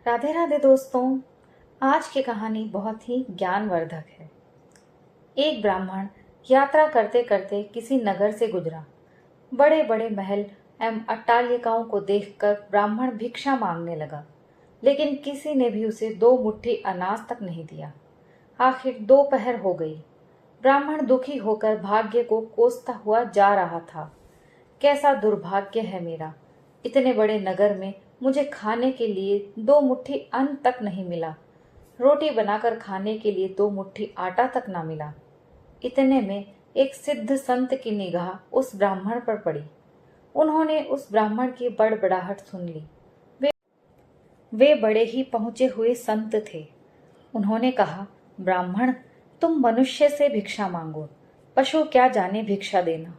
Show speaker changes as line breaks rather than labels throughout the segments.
राधे राधे दोस्तों। आज की कहानी बहुत ही ज्ञानवर्धक है। एक ब्राह्मण यात्रा करते करते किसी नगर से गुजरा। बड़े बड़े महल एवं अट्टालिकाओं को देखकर ब्राह्मण भिक्षा मांगने लगा, लेकिन किसी ने भी उसे 2 मुट्ठी अनाज तक नहीं दिया। आखिर दोपहर हो गई। ब्राह्मण दुखी होकर भाग्य को कोसता हुआ जा रहा था। कैसा दुर्भाग्य है मेरा! इतने बड़े नगर में मुझे खाने के लिए 2 मुट्ठी अन्न तक नहीं मिला। रोटी बनाकर खाने के लिए 2 मुट्ठी आटा तक ना मिला। इतने में एक सिद्ध संत की निगाह उस ब्राह्मण पर पड़ी। उन्होंने उस ब्राह्मण की बड़बड़ाहट सुन ली। वे बड़े ही पहुंचे हुए संत थे। उन्होंने कहा, ब्राह्मण, तुम मनुष्य से भिक्षा मांगो, पशु क्या जाने भिक्षा देना।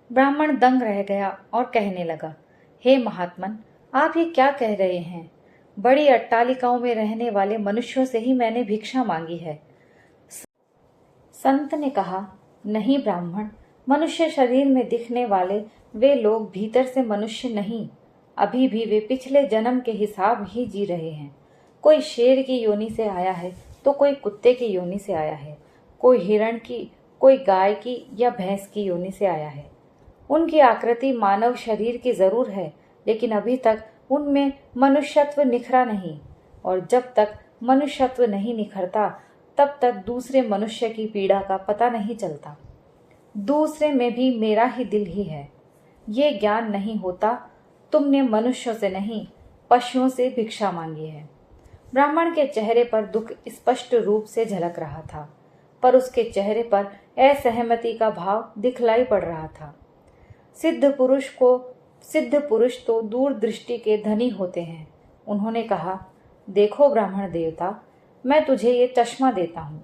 ब्राह्मण दंग रह गया और कहने लगा, हे महात्मन, आप ये क्या कह रहे हैं? बड़ी अट्टालिकाओं में रहने वाले मनुष्यों से ही मैंने भिक्षा मांगी है। संत ने कहा, नहीं ब्राह्मण, मनुष्य शरीर में दिखने वाले वे लोग भीतर से मनुष्य नहीं। अभी भी वे पिछले जन्म के हिसाब ही जी रहे हैं। कोई शेर की योनि से आया है तो कोई कुत्ते की योनि से आया है, कोई हिरण की, कोई गाय की या भैंस की योनि से आया है। उनकी आकृति मानव शरीर की जरूर है, लेकिन अभी तक उनमें मनुष्यत्व निखरा नहीं, और जब तक मनुष्यत्व नहीं निखरता तब तक दूसरे मनुष्य की पीड़ा का पता नहीं चलता। दूसरे में भी मेरा ही दिल ही है। ये ज्ञान नहीं होता, तुमने मनुष्यों से नहीं, पशुओं से भिक्षा मांगी है। ब्राह्मण के चेहरे पर दुख स्पष्ट रूप से झलक रहा था, पर उसके चेहरे पर असहमति का भाव दिखलाई पड़ रहा था। सिद्ध पुरुष तो दूरदृष्टि के धनी होते हैं। उन्होंने कहा, देखो ब्राह्मण देवता, मैं तुझे ये चश्मा देता हूँ।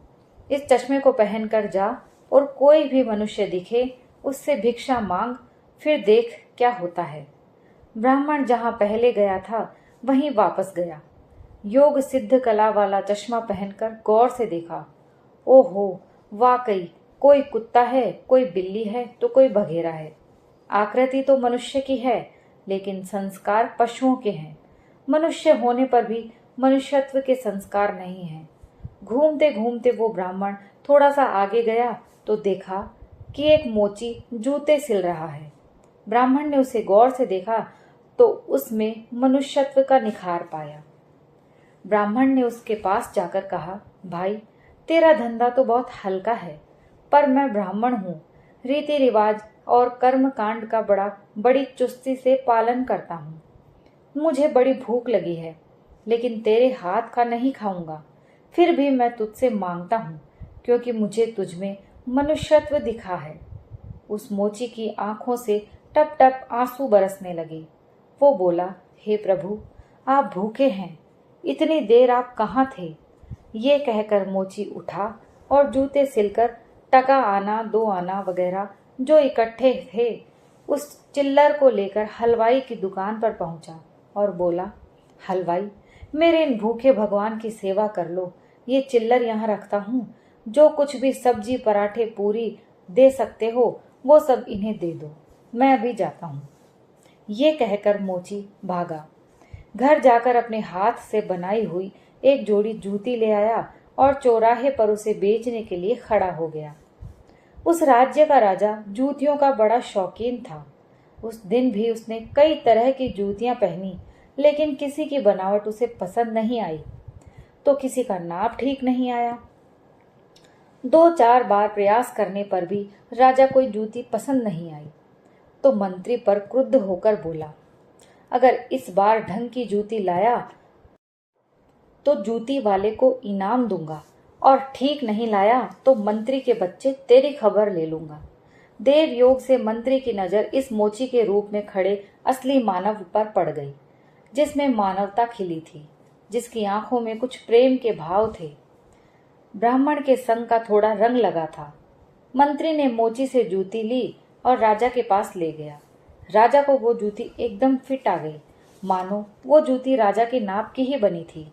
इस चश्मे को पहनकर जा और कोई भी मनुष्य दिखे उससे भिक्षा मांग, फिर देख क्या होता है। ब्राह्मण जहाँ पहले गया था वहीं वापस गया। योग सिद्ध कला वाला चश्मा पहनकर गौर से देखा। ओहो, वाकई कोई कुत्ता है, कोई बिल्ली है तो कोई बघेरा है। आकृति तो मनुष्य की है, लेकिन संस्कार पशुओं के हैं। मनुष्य होने पर भी मनुष्यत्व के संस्कार नहीं हैं। घूमते घूमते वो ब्राह्मण थोड़ा सा आगे गया तो देखा कि एक मोची जूते सिल रहा है। ब्राह्मण ने उसे गौर से देखा तो उसमें मनुष्यत्व का निखार पाया। ब्राह्मण ने उसके पास जाकर कहा, भाई, तेरा धंधा तो बहुत हल्का है, पर मैं ब्राह्मण हूँ, रीति रिवाज और कर्म कांड का बड़ी चुस्ती से पालन करता हूँ। मुझे बड़ी भूख लगी है, लेकिन तेरे हाथ का नहीं खाऊंगा। फिर भी मैं तुझसे मांगता हूँ, क्योंकि मुझे तुझमें मनुष्यत्व दिखा है। उस मोची की आंखों से टप टप आंसू बरसने लगे। वो बोला, हे प्रभु, आप भूखे हैं, इतनी देर आप कहाँ थे? ये कहकर मोची उठा और जूते सिलकर टका आना, 2 आना वगैरह जो इकट्ठे थे उस चिल्लर को लेकर हलवाई की दुकान पर पहुंचा और बोला, हलवाई, मेरे इन भूखे भगवान की सेवा कर लो। ये चिल्लर यहाँ रखता हूँ, जो कुछ भी सब्जी, पराठे, पूरी दे सकते हो वो सब इन्हें दे दो, मैं अभी जाता हूँ। ये कहकर मोची भागा। घर जाकर अपने हाथ से बनाई हुई एक जोड़ी जूती ले आया और चौराहे पर उसे बेचने के लिए खड़ा हो गया। उस राज्य का राजा जूतियों का बड़ा शौकीन था। उस दिन भी उसने कई तरह की जूतियां पहनी, लेकिन किसी की बनावट उसे पसंद नहीं आई, तो किसी का नाप ठीक नहीं आया। 2-4 बार प्रयास करने पर भी राजा कोई जूती पसंद नहीं आई, तो मंत्री पर क्रुद्ध होकर बोला, अगर इस बार ढंग की जूती लाया तो जूती वाले को इनाम दूंगा, और ठीक नहीं लाया तो मंत्री के बच्चे तेरी खबर ले लूंगा। देव योग से मंत्री की नजर इस मोची के रूप में खड़े असली मानव पर पड़ गई, जिसमें मानवता खिली थी, जिसकी आंखों में कुछ प्रेम के भाव थे। ब्राह्मण के संग का थोड़ा रंग लगा था। मंत्री ने मोची से जूती ली और राजा के पास ले गया। राजा को वो जूती एकदम फिट आ गई, मानो वो जूती राजा के नाप की ही बनी थी।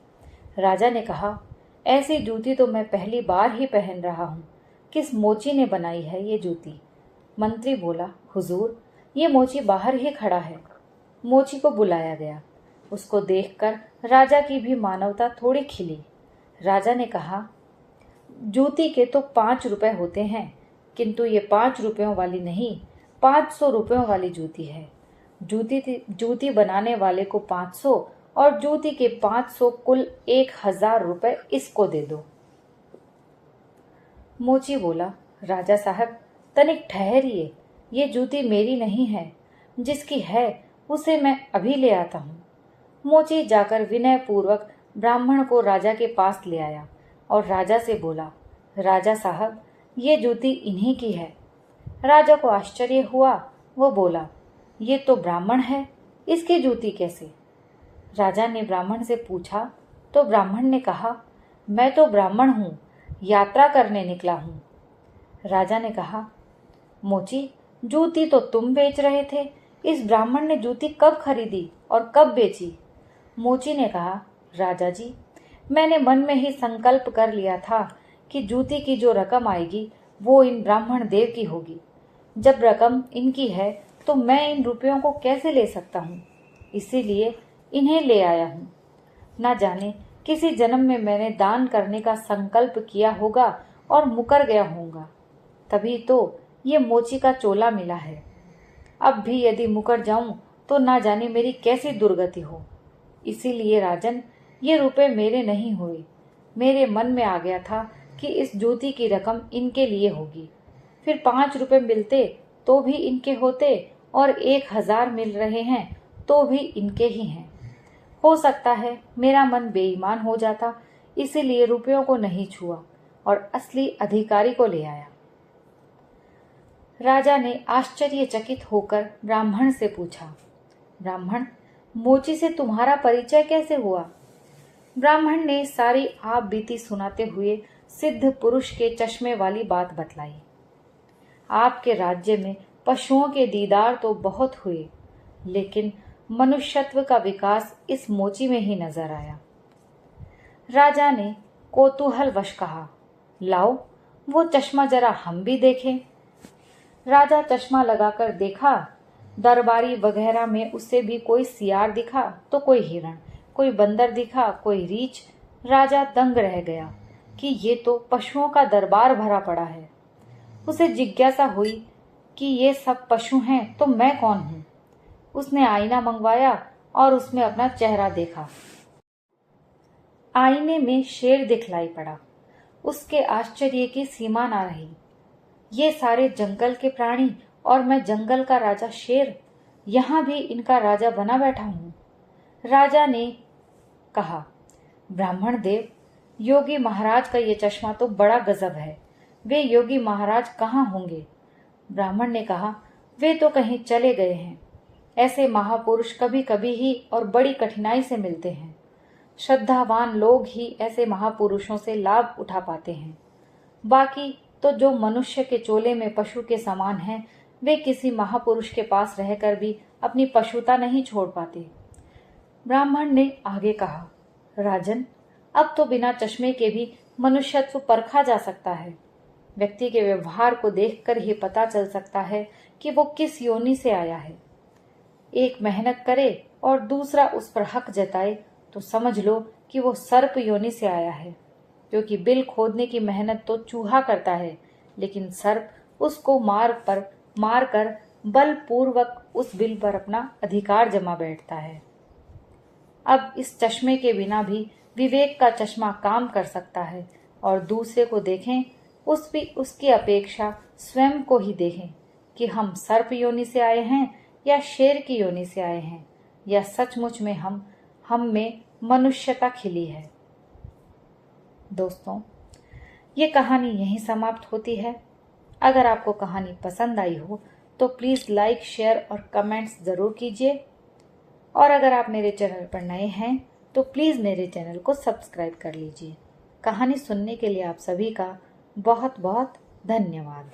राजा ने कहा, ऐसी जूती तो मैं पहली बार ही पहन रहा हूँ। किस मोची ने बनाई है ये जूती? मंत्री बोला, हुजूर, ये मोची बाहर ही खड़ा है। मोची को बुलाया गया। उसको देखकर राजा की भी मानवता थोड़ी खिली। राजा ने कहा, जूती के तो 5 रुपए होते हैं, किंतु ये 5 रुपयों वाली नहीं, 500 रुपयों वाली जूती है। जूती बनाने वाले को 500 और जूती के 500 कुल 1000 रुपए इसको दे दो। मोची बोला, राजा साहब तनिक ठहरिए, ये जूती मेरी नहीं है, जिसकी है उसे मैं अभी ले आता हूँ। मोची जाकर विनय पूर्वक ब्राह्मण को राजा के पास ले आया और राजा से बोला, राजा साहब ये जूती इन्हीं की है। राजा को आश्चर्य हुआ। वो बोला, ये तो ब्राह्मण है, इसकी जूती कैसे? राजा ने ब्राह्मण से पूछा तो ब्राह्मण ने कहा, मैं तो ब्राह्मण हूँ, यात्रा करने निकला हूँ। राजा ने कहा, मोची जूती तो तुम बेच रहे थे, इस ब्राह्मण ने जूती कब खरीदी और कब बेची? मोची ने कहा, राजा जी मैंने मन में ही संकल्प कर लिया था कि जूती की जो रकम आएगी वो इन ब्राह्मण देव की होगी। जब रकम इनकी है तो मैं इन रुपयों को कैसे ले सकता हूँ, इसीलिए इन्हें ले आया हूँ। ना जाने किसी जन्म में मैंने दान करने का संकल्प किया होगा और मुकर गया होऊंगा, तभी तो ये मोची का चोला मिला है। अब भी यदि मुकर जाऊं तो ना जाने मेरी कैसी दुर्गति हो। इसीलिए राजन ये रुपए मेरे नहीं हुए, मेरे मन में आ गया था कि इस जूती की रकम इनके लिए होगी। फिर 5 रुपए मिलते तो भी इनके होते और 1000 मिल रहे हैं तो भी इनके ही हैं। हो सकता है मेरा मन बेईमान हो जाता, इसीलिए रुपयों को नहीं छुआ और असली अधिकारी को ले आया। राजा ने आश्चर्यचकित होकर ब्राह्मण से पूछा, ब्राह्मण मोची से तुम्हारा परिचय कैसे हुआ? ब्राह्मण ने सारी आप बीती सुनाते हुए सिद्ध पुरुष के चश्मे वाली बात बतलाई। आपके राज्य में पशुओं के दीदार तो बहुत हुए, लेकिन मनुष्यत्व का विकास इस मोची में ही नजर आया। राजा ने कौतूहलवश कहा, लाओ वो चश्मा जरा हम भी देखें। राजा चश्मा लगाकर देखा। दरबारी वगैरह में उससे भी कोई सियार दिखा तो कोई हिरण, कोई बंदर दिखा, कोई रीछ। राजा दंग रह गया कि ये तो पशुओं का दरबार भरा पड़ा है। उसे जिज्ञासा हुई कि ये सब पशु हैं तो मैं कौन हूँ। उसने आईना मंगवाया और उसमें अपना चेहरा देखा। आईने में शेर दिखलाई पड़ा। उसके आश्चर्य की सीमा ना रही। ये सारे जंगल के प्राणी और मैं जंगल का राजा शेर, यहाँ भी इनका राजा बना बैठा हूँ। राजा ने कहा, ब्राह्मण देव, योगी महाराज का ये चश्मा तो बड़ा गजब है। वे योगी महाराज कहाँ होंगे? ब्राह्मण ने कहा, वे तो कहीं चले गए हैं। ऐसे महापुरुष कभी कभी ही और बड़ी कठिनाई से मिलते हैं। श्रद्धावान लोग ही ऐसे महापुरुषों से लाभ उठा पाते हैं। बाकी तो जो मनुष्य के चोले में पशु के समान हैं, वे किसी महापुरुष के पास रहकर भी अपनी पशुता नहीं छोड़ पाते। ब्राह्मण ने आगे कहा, राजन, अब तो बिना चश्मे के भी मनुष्यत्व परखा जा सकता है। व्यक्ति के व्यवहार को देखकर ही पता चल सकता है कि वो किस योनि से आया है। एक मेहनत करे और दूसरा उस पर हक जताए तो समझ लो कि वो सर्प योनि से आया है, क्योंकि बिल खोदने की मेहनत तो चूहा करता है, लेकिन सर्प उसको मार कर बलपूर्वक उस बिल पर अपना अधिकार जमा बैठता है। अब इस चश्मे के बिना भी विवेक का चश्मा काम कर सकता है और दूसरे को देखें, उसकी अपेक्षा स्वयं को ही देखें कि हम सर्प योनि से आए हैं या शेर की योनि से आए हैं, या सचमुच में हम में मनुष्यता खिली है। दोस्तों, ये कहानी यहीं समाप्त होती है। अगर आपको कहानी पसंद आई हो तो प्लीज़ लाइक, शेयर और कमेंट्स ज़रूर कीजिए। और अगर आप मेरे चैनल पर नए हैं तो प्लीज़ मेरे चैनल को सब्सक्राइब कर लीजिए। कहानी सुनने के लिए आप सभी का बहुत बहुत धन्यवाद।